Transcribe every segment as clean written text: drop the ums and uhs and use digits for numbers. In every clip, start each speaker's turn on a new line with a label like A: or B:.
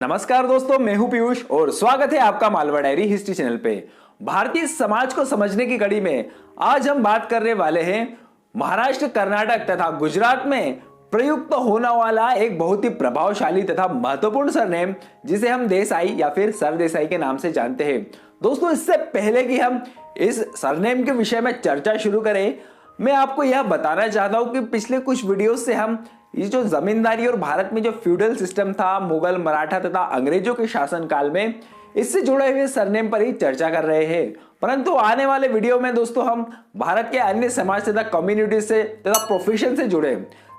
A: नमस्कार दोस्तों, मैं हूं पीयूष और स्वागत है आपका मालवा डायरी हिस्ट्री चैनल पे। भारतीय समाज को समझने की कड़ी में आज हम बात करने वाले हैं महाराष्ट्र, कर्नाटक तथा गुजरात में प्रयुक्त होने वाला एक बहुत ही प्रभावशाली तथा महत्वपूर्ण सरनेम जिसे हम देसाई या फिर सरदेसाई के नाम से जानते हैं। दोस्तों, इससे पहले कि हम इस सरनेम के विषय में चर्चा शुरू करें, मैं आपको यह बताना चाहता हूं कि पिछले कुछ वीडियो से हम ये जो जमींदारी और भारत में जो फ्यूडल सिस्टम था मुगल, मराठा तथा अंग्रेजों के शासन काल में, इससे जुड़े हुए सरनेम पर ही चर्चा कर रहे हैं। परंतु आने वाले वीडियो में दोस्तों हम भारत के अन्य समाज तथा कम्युनिटी से तथा प्रोफेशन से जुड़े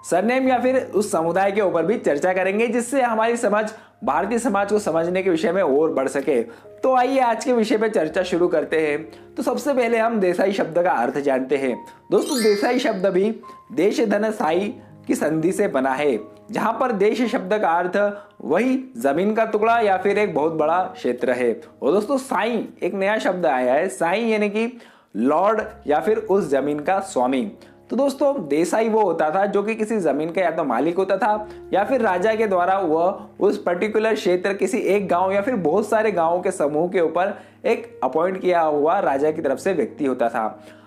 A: सरनेम या फिर उस समुदाय के ऊपर भी चर्चा करेंगे, जिससे हमारी समझ भारतीय समाज को समझने के विषय में और बढ़ सके। तो आइए आज के विषय पे चर्चा शुरू करते हैं। तो सबसे पहले हम देसाई शब्द का अर्थ जानते हैं। दोस्तों, देसाई शब्द भी देश धन साई की संधि से बना है, जहां पर देश शब्द का अर्थ वही जमीन का टुकड़ा या फिर एक बहुत बड़ा क्षेत्र है। और दोस्तों, साई एक नया शब्द आया है। साई यानी कि लॉर्ड या फिर उस जमीन का स्वामी। तो दोस्तों, देसाई वो होता था जो कि किसी जमीन का या तो मालिक होता था या फिर राजा के द्वारा वह उस पर्टिकुलर क्षेत्र, किसी एक गांव या फिर बहुत सारे गांवों के समूह के ऊपर एक अपॉइंट किया हुआ राजा की तरफ से व्यक्ति होता था।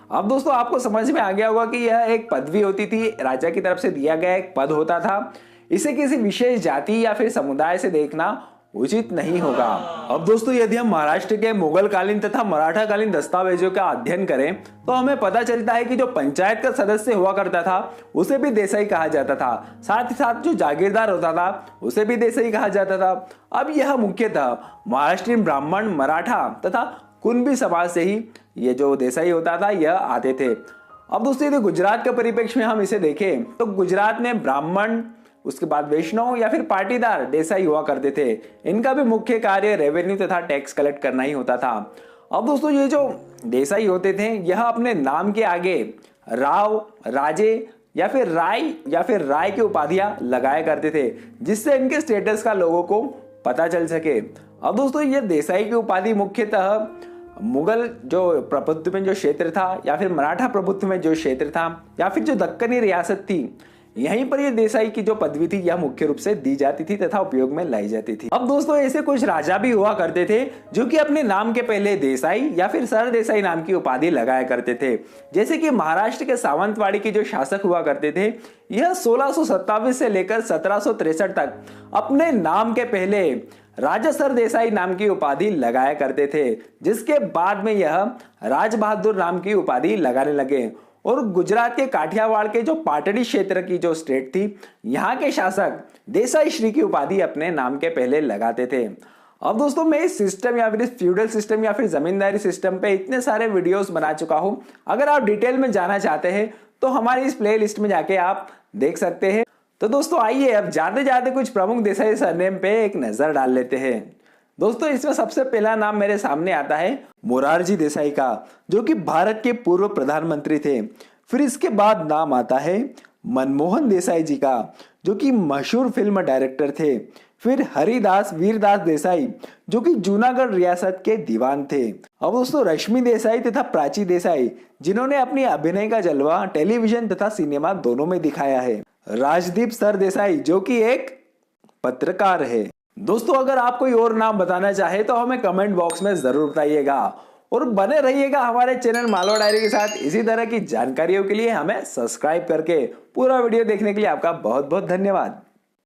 A: अब दोस्तों, आपको समझ में आ गया होगा कि यह एक पदवी होती थी, राजा की तरफ से दिया गया एक पद होता था। इसे किसी विशेष जाति या फिर समुदाय से देखना उचित नहीं होगा। अब दोस्तों, यदि हम महाराष्ट्र के मुगल कालीन तथा मराठा कालीन दस्तावेजों का अध्ययन करें तो हमें पता चलता है कि जो पंचायत का सदस्य हुआ करता था उसे भी देसाई कहा जाता था। साथ ही साथ जो जागीरदार होता था उसे भी देसाई कहा जाता था। अब यह मुख्यतः महाराष्ट्रीय ब्राह्मण, मराठा तथा कुणबी समाज से ही ये जो देसाई होता था यह आते थे। अब दोस्तों, यदि गुजरात के परिप्रेक्ष्य में हम इसे देखें तो गुजरात में ब्राह्मण, उसके बाद वैष्णव या फिर पाटीदार देसाई हुआ करते थे। इनका भी मुख्य कार्य रेवेन्यू तथा टैक्स कलेक्ट करना ही होता था। अब दोस्तों, ये जो देसाई होते थे यह अपने नाम के आगे राव, राजे या फिर राय की उपाधियां लगाया करते थे, जिससे इनके स्टेटस का लोगों को पता चल सके। अब दोस्तों, ये देसाई की उपाधि मुख्यतः मुगल जो प्रभुत्व में जो क्षेत्र था या फिर मराठा प्रभुत्व में जो क्षेत्र था या फिर जो दक्कनी रियासत थी, यहीं पर ये देसाई की जो पदवी थी यह मुख्य रूप से दी जाती थी तथा उपयोग में लाई जाती थी। अब दोस्तों, ऐसे कुछ राजा भी हुआ करते थे जो कि अपने नाम के पहले देसाई या फिर सरदेसाई नाम की उपाधि लगाया करते थे। जैसे कि महाराष्ट्र के सावंतवाड़ी के जो शासक हुआ करते थे, यह 1627 से लेकर 1763 तक अपने नाम के पहले राजा सरदेसाई नाम की उपाधि लगाया करते थे, जिसके बाद में यह राज बहादुर नाम की उपाधि लगाने लगे। और गुजरात के काठियावाड़ के जो पाटड़ी क्षेत्र की जो स्टेट थी, यहाँ के शासक देसाई श्री की उपाधि अपने नाम के पहले लगाते थे। अब दोस्तों, मैं इस सिस्टम या फिर इस फ्यूडल सिस्टम या फिर जमींदारी सिस्टम पे इतने सारे वीडियोस बना चुका हूं। अगर आप डिटेल में जाना चाहते हैं तो हमारी इस प्ले लिस्ट में जाके आप देख सकते हैं। तो दोस्तों, आइए अब जाते जाते कुछ प्रमुख देसाई सरनेम पे एक नजर डाल लेते हैं। दोस्तों, इसमें सबसे पहला नाम मेरे सामने आता है मोरारजी देसाई का, जो कि भारत के पूर्व प्रधानमंत्री थे। फिर इसके बाद नाम आता है मनमोहन देसाई जी का, जो कि मशहूर फिल्म डायरेक्टर थे। फिर हरिदास वीरदास देसाई, जो कि जूनागढ़ रियासत के दीवान थे। अब दोस्तों, रश्मि देसाई तथा प्राची देसाई, जिन्होंने अपनी अभिनय का जलवा टेलीविजन तथा सिनेमा दोनों में दिखाया है। राजदीप सरदेसाई, जो कि एक पत्रकार है। दोस्तों, अगर आप कोई और नाम बताना चाहे तो हमें कमेंट बॉक्स में जरूर बताइएगा और बने रहिएगा हमारे चैनल मालवा डायरी के साथ। इसी तरह की जानकारियों के लिए हमें सब्सक्राइब करके पूरा वीडियो देखने के लिए आपका बहुत बहुत धन्यवाद।